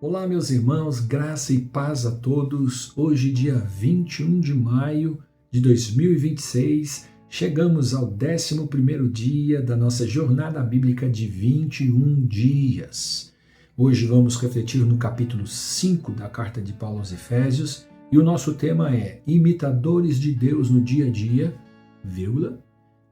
Olá, meus irmãos, graça e paz a todos. Hoje, dia 21 de maio de 2026, chegamos ao 11º dia da nossa jornada bíblica de 21 dias. Hoje vamos refletir no capítulo 5 da carta de Paulo aos Efésios e o nosso tema é Imitadores de Deus no dia a dia,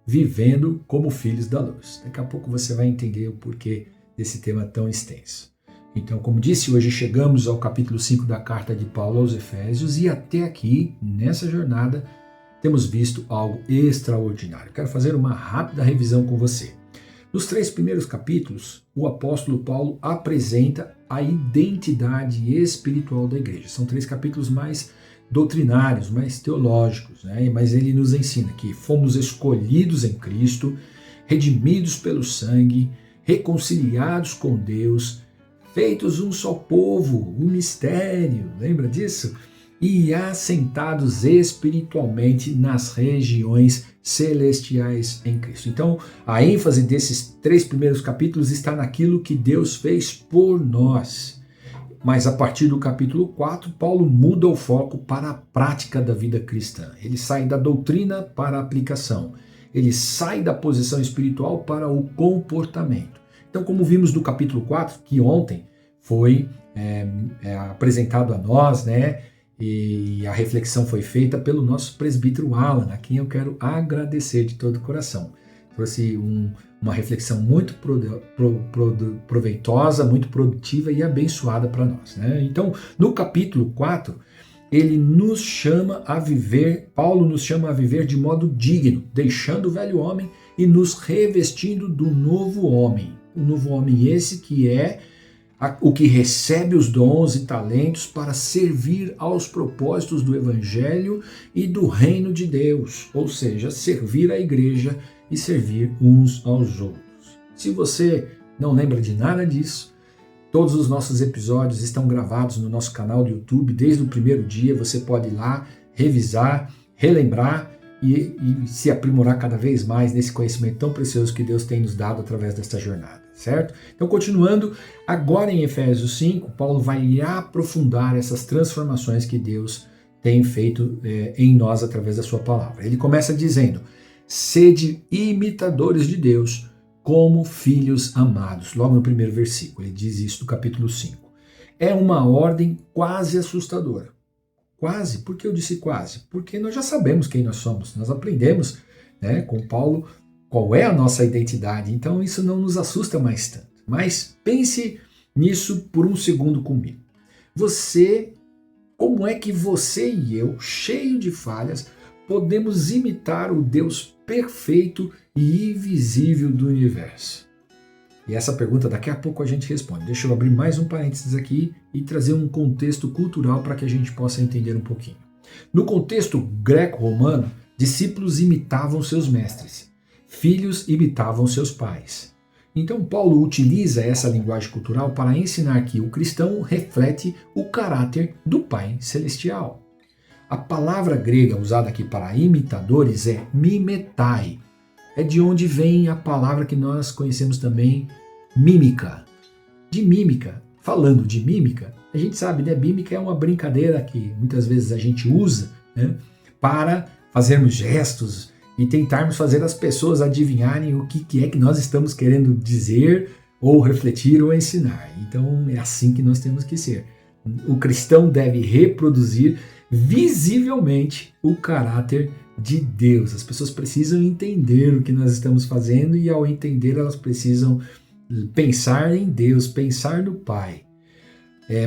vivendo como filhos da luz. Daqui a pouco você vai entender o porquê desse tema tão extenso. Então, como disse, hoje chegamos ao capítulo 5 da carta de Paulo aos Efésios e até aqui, nessa jornada, temos visto algo extraordinário. Quero fazer uma rápida revisão com você. Nos 3 primeiros capítulos, o apóstolo Paulo apresenta a identidade espiritual da igreja. São 3 capítulos mais doutrinários, mais teológicos, né? Mas ele nos ensina que fomos escolhidos em Cristo, redimidos pelo sangue, reconciliados com Deus, feitos um só povo, um mistério, lembra disso? E assentados espiritualmente nas regiões celestiais em Cristo. Então, a ênfase desses 3 primeiros capítulos está naquilo que Deus fez por nós. Mas a partir do capítulo 4, Paulo muda o foco para a prática da vida cristã. Ele sai da doutrina para a aplicação. Ele sai da posição espiritual para o comportamento. Então, como vimos no capítulo 4, que ontem foi apresentado a nós, né? E a reflexão foi feita pelo nosso presbítero Alan, a quem eu quero agradecer de todo o coração. Trouxe uma reflexão muito proveitosa, muito produtiva e abençoada para nós, né? Então, no capítulo 4, ele nos chama a viver, Paulo nos chama a viver de modo digno, deixando o velho homem e nos revestindo do novo homem. O novo homem esse que é o que recebe os dons e talentos para servir aos propósitos do Evangelho e do Reino de Deus, ou seja, servir a igreja e servir uns aos outros. Se você não lembra de nada disso, todos os nossos episódios estão gravados no nosso canal do YouTube desde o primeiro dia. Você pode ir lá, revisar, relembrar e se aprimorar cada vez mais nesse conhecimento tão precioso que Deus tem nos dado através desta jornada, certo? Então, continuando, agora em Efésios 5, Paulo vai aprofundar essas transformações que Deus tem feito em nós através da sua palavra. Ele começa dizendo, sede imitadores de Deus como filhos amados. Logo no primeiro versículo, ele diz isso no capítulo 5. É uma ordem quase assustadora. Quase? Por que eu disse quase? Porque nós já sabemos quem nós somos. Nós aprendemos, né, com Paulo qual é a nossa identidade. Então isso não nos assusta mais tanto. Mas pense nisso por um segundo comigo. Como é que você e eu, cheio de falhas, podemos imitar o Deus perfeito e invisível do universo? E essa pergunta daqui a pouco a gente responde. Deixa eu abrir mais um parênteses aqui e trazer um contexto cultural para que a gente possa entender um pouquinho. No contexto greco-romano, discípulos imitavam seus mestres, filhos imitavam seus pais. Então Paulo utiliza essa linguagem cultural para ensinar que o cristão reflete o caráter do Pai Celestial. A palavra grega usada aqui para imitadores é mimetai. É de onde vem a palavra que nós conhecemos também, mímica. De mímica, falando de mímica, a gente sabe, né? Mímica é uma brincadeira que muitas vezes a gente usa, né, para fazermos gestos e tentarmos fazer as pessoas adivinharem o que é que nós estamos querendo dizer ou refletir ou ensinar. Então é assim que nós temos que ser. O cristão deve reproduzir visivelmente o caráter de Deus. As pessoas precisam entender o que nós estamos fazendo e ao entender elas precisam pensar em Deus, pensar no Pai.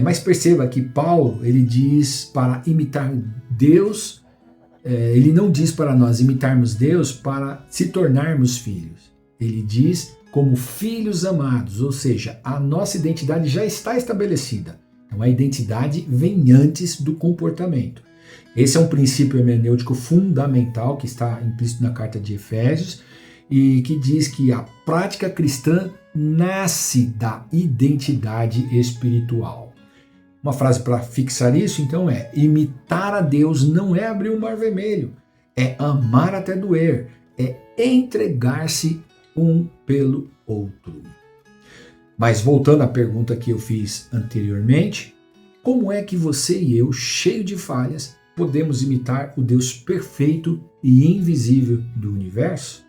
Mas perceba que Paulo, ele diz para imitar Deus, ele não diz para nós imitarmos Deus para se tornarmos filhos. Ele diz como filhos amados, ou seja, a nossa identidade já está estabelecida. Então a identidade vem antes do comportamento. Esse é um princípio hermenêutico fundamental que está implícito na carta de Efésios e que diz que a prática cristã nasce da identidade espiritual. Uma frase para fixar isso, então, é: imitar a Deus não é abrir o mar vermelho, é amar até doer, é entregar-se um pelo outro. Mas voltando à pergunta que eu fiz anteriormente, como é que você e eu, cheio de falhas, podemos imitar o Deus perfeito e invisível do universo?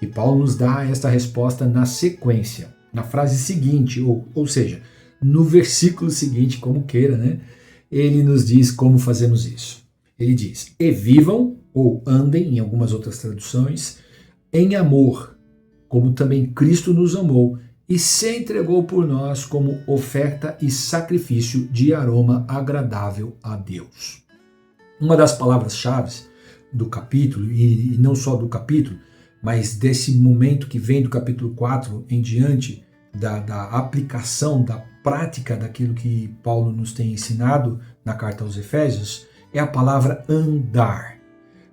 E Paulo nos dá esta resposta na sequência, na frase seguinte, ou seja, no versículo seguinte, como queira, né? Ele nos diz como fazemos isso. Ele diz: e vivam, ou andem, em algumas outras traduções, em amor, como também Cristo nos amou e se entregou por nós como oferta e sacrifício de aroma agradável a Deus. Uma das palavras-chave do capítulo, e não só do capítulo, mas desse momento que vem do capítulo 4 em diante, da aplicação, da prática daquilo que Paulo nos tem ensinado na carta aos Efésios, é a palavra andar.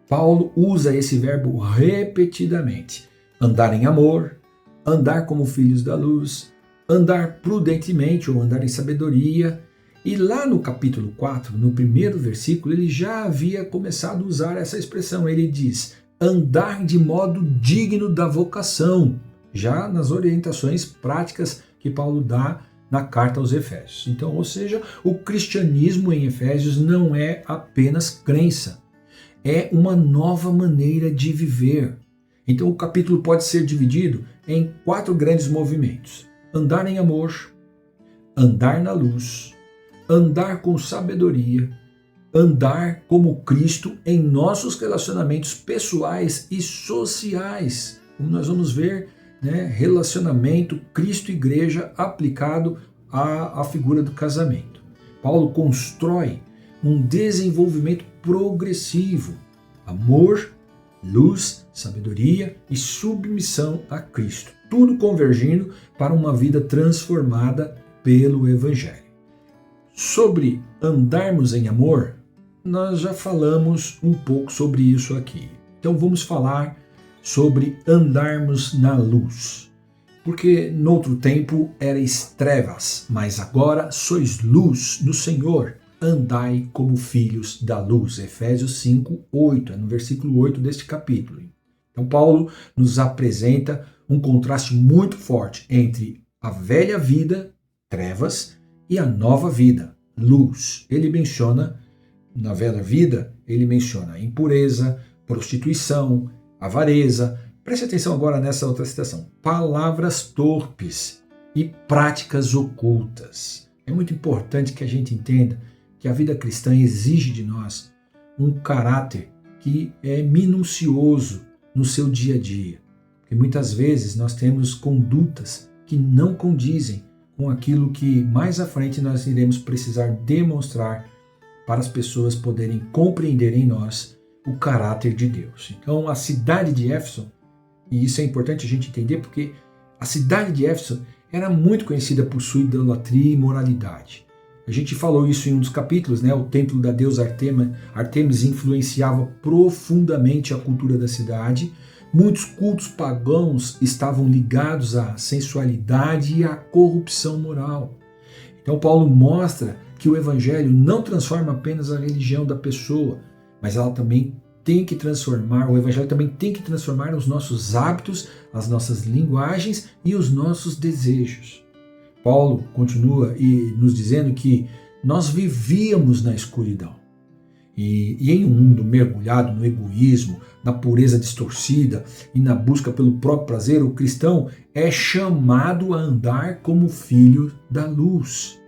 Paulo usa esse verbo repetidamente. Andar em amor, andar como filhos da luz, andar prudentemente ou andar em sabedoria. E lá no capítulo 4, no primeiro versículo, ele já havia começado a usar essa expressão. Ele diz: andar de modo digno da vocação, já nas orientações práticas que Paulo dá na carta aos Efésios. Então, ou seja, o cristianismo em Efésios não é apenas crença, é uma nova maneira de viver. Então, o capítulo pode ser dividido em 4 grandes movimentos: andar em amor, andar na luz, andar com sabedoria, andar como Cristo em nossos relacionamentos pessoais e sociais. Como nós vamos ver, né, relacionamento Cristo-Igreja aplicado à figura do casamento. Paulo constrói um desenvolvimento progressivo: amor, luz, sabedoria e submissão a Cristo, tudo convergindo para uma vida transformada pelo Evangelho. Sobre andarmos em amor, nós já falamos um pouco sobre isso aqui. Então vamos falar sobre andarmos na luz. Porque noutro tempo erais trevas, mas agora sois luz no Senhor. Andai como filhos da luz. Efésios 5, 8, é no versículo 8 deste capítulo. Então Paulo nos apresenta um contraste muito forte entre a velha vida, trevas, e a nova vida, luz. Ele menciona, na velha vida, ele menciona impureza, prostituição, avareza. Preste atenção agora nessa outra citação: palavras torpes e práticas ocultas. É muito importante que a gente entenda que a vida cristã exige de nós um caráter que é minucioso no seu dia a dia. Porque muitas vezes nós temos condutas que não condizem com aquilo que mais à frente nós iremos precisar demonstrar para as pessoas poderem compreender em nós o caráter de Deus. Então a cidade de Éfeso, e isso é importante a gente entender porque a cidade de Éfeso era muito conhecida por sua idolatria e imoralidade. A gente falou isso em um dos capítulos, né? O templo da deusa Artemis influenciava profundamente a cultura da cidade. Muitos cultos pagãos estavam ligados à sensualidade e à corrupção moral. Então Paulo mostra que o evangelho não transforma apenas a religião da pessoa, mas ela também tem que transformar, o evangelho também tem que transformar os nossos hábitos, as nossas linguagens e os nossos desejos. Paulo continua nos dizendo que nós vivíamos na escuridão. E em um mundo mergulhado no egoísmo, na pureza distorcida e na busca pelo próprio prazer, o cristão é chamado a andar como filho da luz.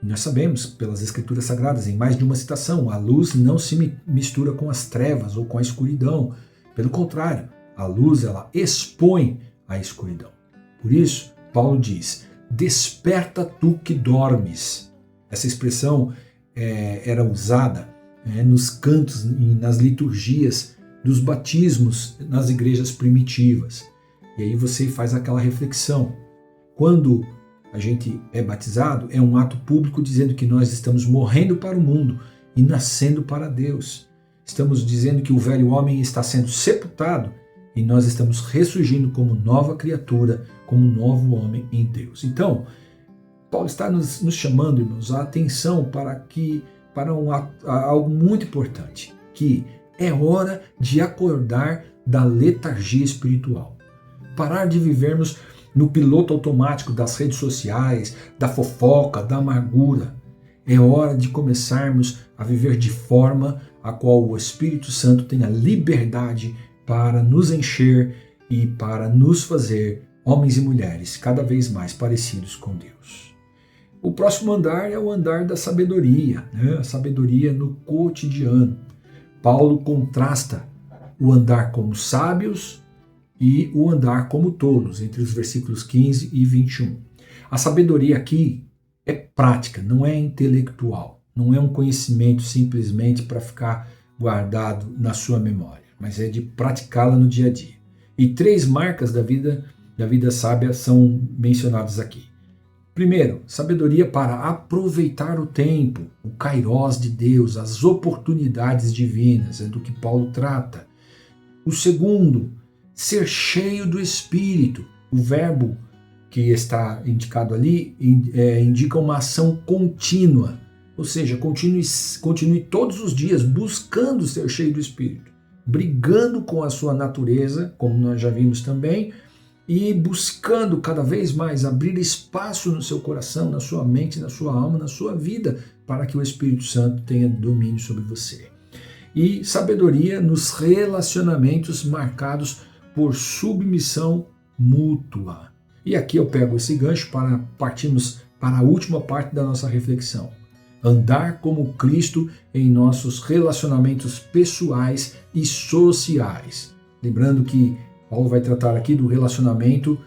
E nós sabemos, pelas Escrituras Sagradas, em mais de uma citação, a luz não se mistura com as trevas ou com a escuridão. Pelo contrário, a luz ela expõe a escuridão. Por isso, Paulo diz: desperta tu que dormes. Essa expressão era usada nos cantos e nas liturgias dos batismos nas igrejas primitivas. E aí você faz aquela reflexão. Quando a gente é batizado, é um ato público dizendo que nós estamos morrendo para o mundo e nascendo para Deus. Estamos dizendo que o velho homem está sendo sepultado e nós estamos ressurgindo como nova criatura, como novo homem em Deus. Então, Paulo está nos chamando, irmãos, a atenção para algo muito importante, que é hora de acordar da letargia espiritual. Parar de vivermos no piloto automático das redes sociais, da fofoca, da amargura. É hora de começarmos a viver de forma a qual o Espírito Santo tenha liberdade para nos encher e para nos fazer homens e mulheres cada vez mais parecidos com Deus. O próximo andar é o andar da sabedoria, né? A sabedoria no cotidiano. Paulo contrasta o andar como sábios e o andar como tolos, entre os versículos 15 e 21. A sabedoria aqui é prática, não é intelectual, não é um conhecimento simplesmente para ficar guardado na sua memória, mas é de praticá-la no dia a dia. E 3 marcas da vida sábia são mencionadas aqui. Primeiro, sabedoria para aproveitar o tempo, o kairós de Deus, as oportunidades divinas, é do que Paulo trata. O segundo, ser cheio do Espírito. O verbo que está indicado ali indica uma ação contínua, ou seja, continue todos os dias buscando ser cheio do Espírito, brigando com a sua natureza, como nós já vimos também, e buscando cada vez mais abrir espaço no seu coração, na sua mente, na sua alma, na sua vida, para que o Espírito Santo tenha domínio sobre você. E sabedoria nos relacionamentos marcados por submissão mútua. E aqui eu pego esse gancho para partirmos para a última parte da nossa reflexão. Andar como Cristo em nossos relacionamentos pessoais e sociais. Lembrando que Paulo vai tratar aqui do relacionamento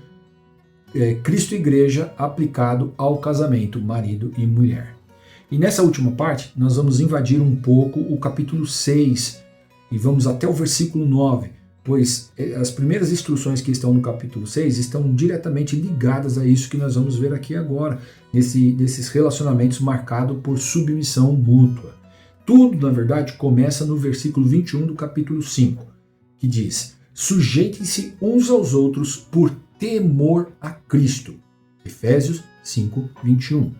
Cristo-Igreja aplicado ao casamento, marido e mulher. E nessa última parte, nós vamos invadir um pouco o capítulo 6 e vamos até o versículo 9, pois as primeiras instruções que estão no capítulo 6 estão diretamente ligadas a isso que nós vamos ver aqui agora, nesses relacionamentos marcados por submissão mútua. Tudo, na verdade, começa no versículo 21 do capítulo 5, que diz: sujeitem-se uns aos outros por temor a Cristo. Efésios 5, 21.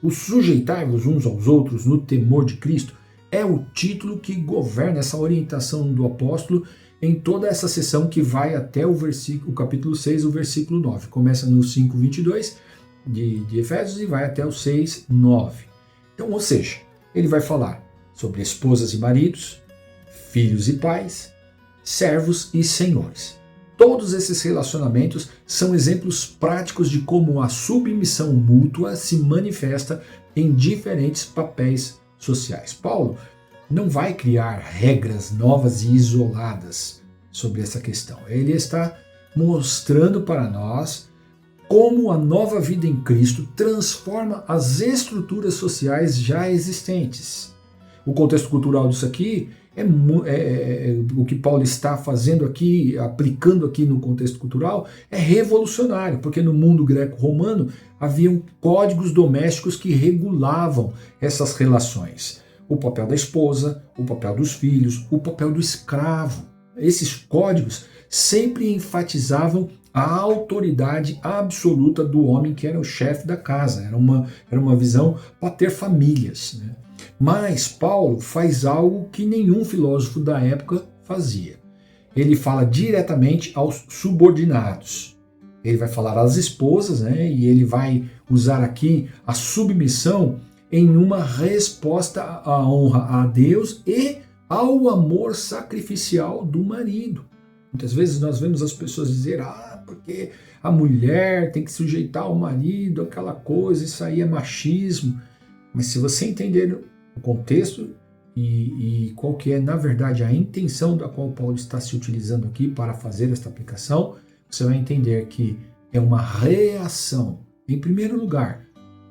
O sujeitar-vos uns aos outros no temor de Cristo é o título que governa essa orientação do apóstolo em toda essa sessão que vai até o capítulo 6, o versículo 9. Começa no 5, 22 de Efésios e vai até o 6, 9. Então, ou seja, ele vai falar sobre esposas e maridos, filhos e pais, servos e senhores. Todos esses relacionamentos são exemplos práticos de como a submissão mútua se manifesta em diferentes papéis sociais. Paulo não vai criar regras novas e isoladas sobre essa questão. Ele está mostrando para nós como a nova vida em Cristo transforma as estruturas sociais já existentes. O contexto cultural disso aqui o que Paulo está fazendo aqui, aplicando aqui no contexto cultural, é revolucionário, porque no mundo greco-romano haviam códigos domésticos que regulavam essas relações. O papel da esposa, o papel dos filhos, o papel do escravo. Esses códigos sempre enfatizavam a autoridade absoluta do homem que era o chefe da casa. Era uma visão para ter famílias, né? Mas Paulo faz algo que nenhum filósofo da época fazia. Ele fala diretamente aos subordinados. Ele vai falar às esposas, né? E ele vai usar aqui a submissão em uma resposta à honra a Deus e ao amor sacrificial do marido. Muitas vezes nós vemos as pessoas dizer, porque a mulher tem que sujeitar ao marido, aquela coisa, isso aí é machismo. Mas se você entender o contexto e qual que é, na verdade, a intenção da qual Paulo está se utilizando aqui para fazer esta aplicação, você vai entender que é uma reação, em primeiro lugar,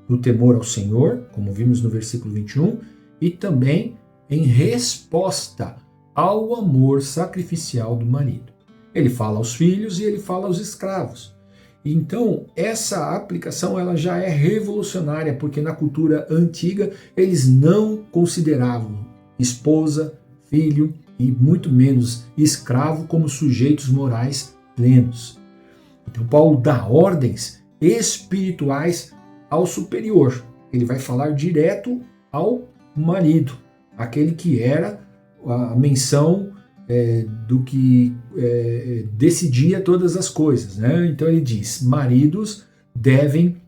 no temor ao Senhor, como vimos no versículo 21, e também em resposta ao amor sacrificial do marido. Ele fala aos filhos e ele fala aos escravos. Então, essa aplicação ela já é revolucionária, porque na cultura antiga eles não consideravam esposa, filho e muito menos escravo como sujeitos morais plenos. Então, Paulo dá ordens espirituais ao superior. Ele vai falar direto ao marido, aquele que era a menção do que decidia todas as coisas, né? Então ele diz: maridos devem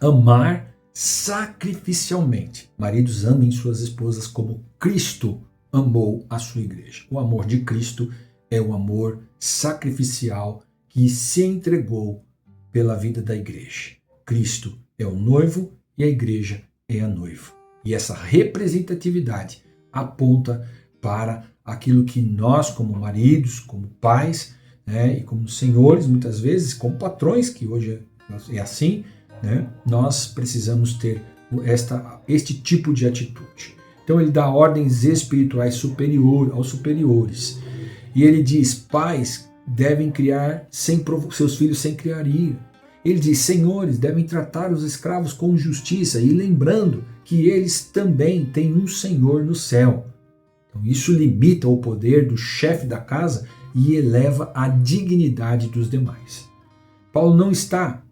amar sacrificialmente. Maridos, amem suas esposas como Cristo amou a sua igreja. O amor de Cristo é o amor sacrificial que se entregou pela vida da igreja. Cristo é o noivo e a igreja é a noiva. E essa representatividade aponta para aquilo que nós, como maridos, como pais, né, e como senhores, muitas vezes, como patrões, que hoje é assim, né, nós precisamos ter este tipo de atitude. Então ele dá ordens espirituais aos superiores. E ele diz: pais devem criar seus filhos sem criar ira. Ele diz: senhores devem tratar os escravos com justiça, e lembrando que eles também têm um Senhor no céu. Então isso limita o poder do chefe da casa e eleva a dignidade dos demais. Paulo não está,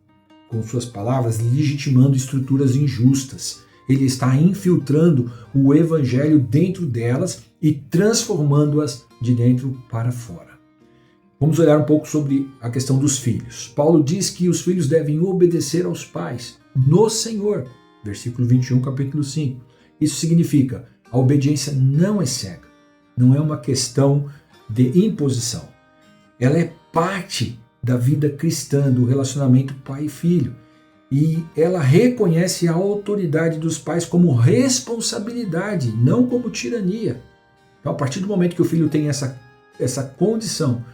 com suas palavras, legitimando estruturas injustas. Ele está infiltrando o evangelho dentro delas e transformando-as de dentro para fora. Vamos olhar um pouco sobre a questão dos filhos. Paulo diz que os filhos devem obedecer aos pais no Senhor. Versículo 21, capítulo 5. Isso significa: a obediência não é cega, não é uma questão de imposição. Ela é parte da vida cristã, do relacionamento pai e filho. E ela reconhece a autoridade dos pais como responsabilidade, não como tirania. Então, a partir do momento que o filho tem essa condição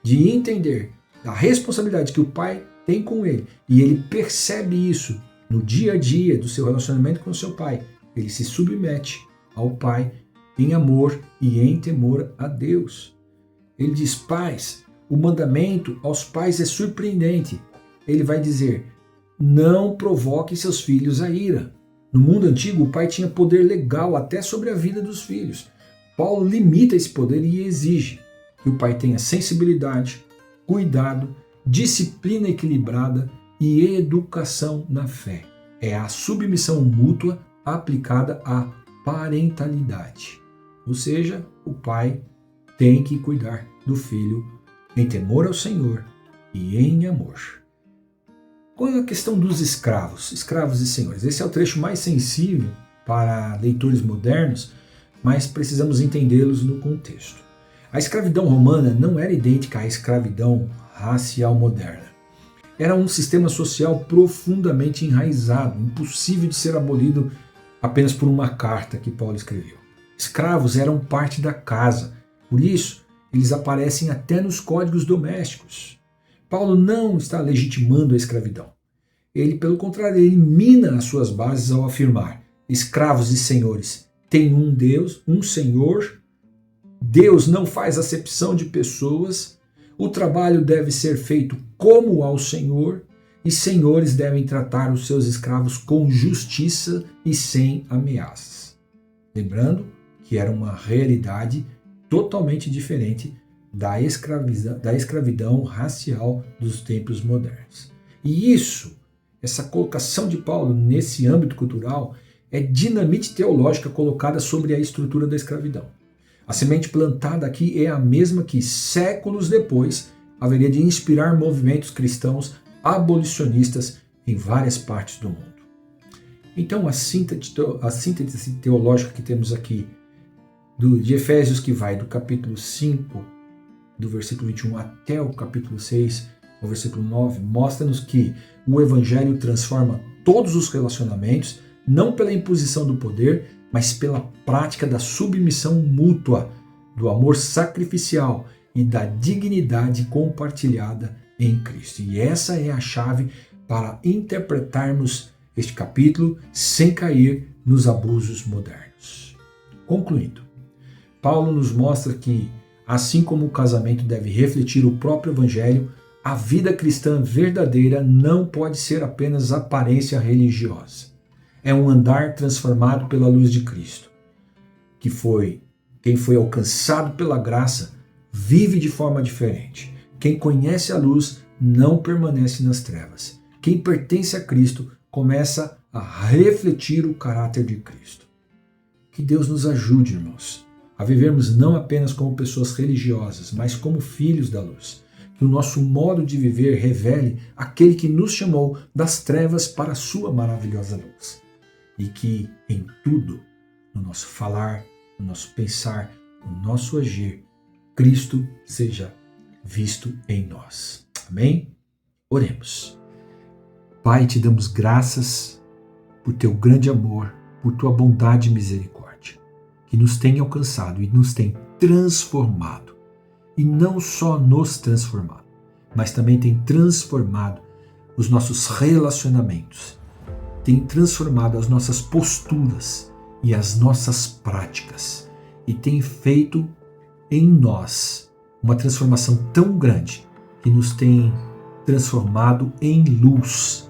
de entender a responsabilidade que o pai tem com ele, e ele percebe isso no dia a dia do seu relacionamento com o seu pai, ele se submete ao pai em amor e em temor a Deus. Ele diz: pais, o mandamento aos pais é surpreendente. Ele vai dizer: não provoque seus filhos a ira. No mundo antigo, o pai tinha poder legal até sobre a vida dos filhos. Paulo limita esse poder e exige que o pai tenha sensibilidade, cuidado, disciplina equilibrada e educação na fé. É a submissão mútua aplicada à parentalidade. Ou seja, o pai tem que cuidar do filho em temor ao Senhor e em amor. Qual é a questão dos escravos e senhores? Esse é o trecho mais sensível para leitores modernos, mas precisamos entendê-los no contexto. A escravidão romana não era idêntica à escravidão racial moderna. Era um sistema social profundamente enraizado, impossível de ser abolido apenas por uma carta que Paulo escreveu. Escravos eram parte da casa, por isso eles aparecem até nos códigos domésticos. Paulo não está legitimando a escravidão. Ele, pelo contrário, ele mina as suas bases ao afirmar: escravos e senhores têm um Deus, um Senhor. Deus não faz acepção de pessoas. O trabalho deve ser feito como ao Senhor, e senhores devem tratar os seus escravos com justiça e sem ameaças. Lembrando que era uma realidade totalmente diferente da escravidão racial dos tempos modernos. E essa colocação de Paulo nesse âmbito cultural é dinamite teológica colocada sobre a estrutura da escravidão. A semente plantada aqui é a mesma que, séculos depois, haveria de inspirar movimentos cristãos abolicionistas em várias partes do mundo. Então, a síntese teológica que temos aqui de Efésios, que vai do capítulo 5, do versículo 21 até o capítulo 6, o versículo 9, mostra-nos que o Evangelho transforma todos os relacionamentos, não pela imposição do poder, mas pela prática da submissão mútua, do amor sacrificial e da dignidade compartilhada em Cristo. E essa é a chave para interpretarmos este capítulo sem cair nos abusos modernos. Concluindo, Paulo nos mostra que, assim como o casamento deve refletir o próprio Evangelho, a vida cristã verdadeira não pode ser apenas aparência religiosa. É um andar transformado pela luz de Cristo. Quem foi alcançado pela graça vive de forma diferente. Quem conhece a luz não permanece nas trevas. Quem pertence a Cristo começa a refletir o caráter de Cristo. Que Deus nos ajude, irmãos, a vivermos não apenas como pessoas religiosas, mas como filhos da luz. Que o nosso modo de viver revele aquele que nos chamou das trevas para a sua maravilhosa luz. E que em tudo, no nosso falar, no nosso pensar, no nosso agir, Cristo seja visto em nós. Amém? Oremos. Pai, te damos graças por teu grande amor, por tua bondade e misericórdia, que nos tem alcançado e nos tem transformado. E não só nos transformado, mas também tem transformado os nossos relacionamentos, tem transformado as nossas posturas e as nossas práticas, e tem feito em nós uma transformação tão grande que nos tem transformado em luz,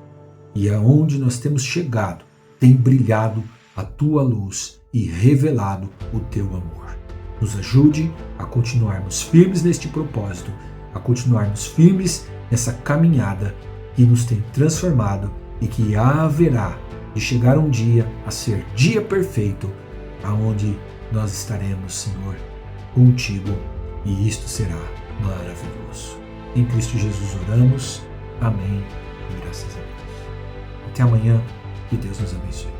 e aonde nós temos chegado tem brilhado a tua luz e revelado o teu amor. Nos ajude a continuarmos firmes neste propósito, a continuarmos firmes nessa caminhada que nos tem transformado e que haverá de chegar um dia a ser dia perfeito, aonde nós estaremos, Senhor, contigo, e isto será maravilhoso. Em Cristo Jesus oramos. Amém. E graças a Deus. Até amanhã. Que Deus nos abençoe.